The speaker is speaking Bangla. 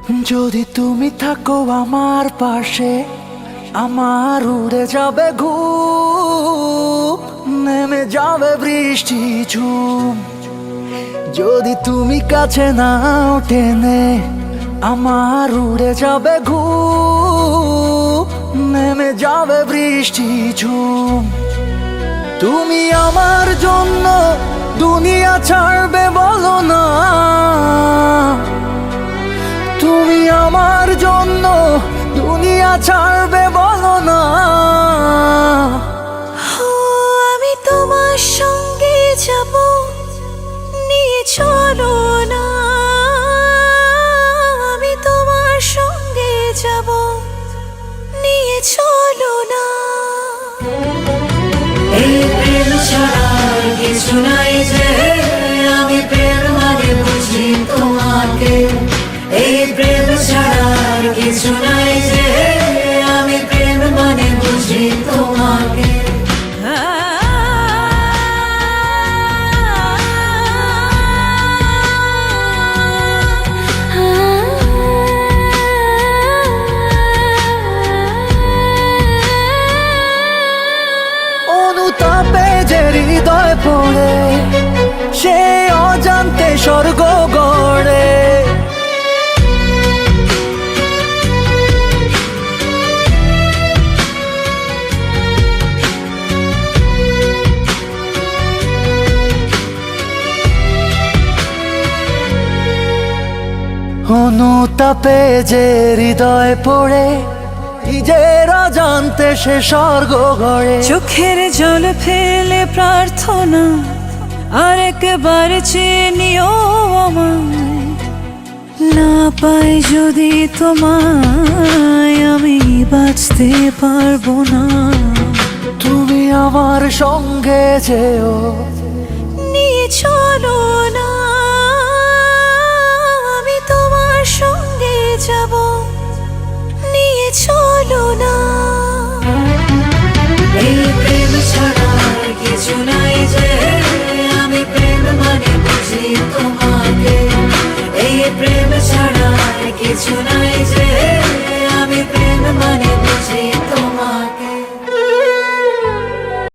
যদি তুমি থাকো আমার পাশে, আমার উড়ে যাবে ঘুম, নেমে যাবে বৃষ্টি ঝুম। যদি তুমি কাছে নাও টেনে, আমার উড়ে যাবে ঘুম, নেমে যাবে বৃষ্টি ঝুম। তুমি আমার জন্য দুনিয়া ছাড়বে বলো না, তুমি আমার জন্য দুনিয়া ছাড়বে বলো না। আমি তোমার সঙ্গে যাব, নিয়ে চলো না। আমি তোমার সঙ্গে যাব, নিয়ে চলো না। এই প্রেম ছাড়া কিছু নাই যে, আমি প্রেম মানে বুঝি তোমাকে। এই প্রেম ছাড়া কিছু নাই যে, আমি প্রেম মানে বুঝি তোমাকে। অনুতাপে যে হৃদয় পড়ে, সে অজান্তে স্বর্গ গড়ে। অনুতাপে যে হৃদয় পড়ে, নিজের অজান্তে সে স্বর্গ গড়ে। চোখের জল ফেলে প্রার্থনা, আর একবার চেয়ে নিও আমায়। না পাই যদি তোমায়, আমি বাঁচতে পারবো না। তুমি আমার সঙ্গে যেও, নিয়ে চলো না। আমি তোমার সঙ্গে যাব, নিয়ে চলো না। এই প্রেম ছাড়া কিছু নাই যে, আমি প্রেম মানে বুঝি তোমাকে। এই প্রেম ছাড়া কিছু নাই যে,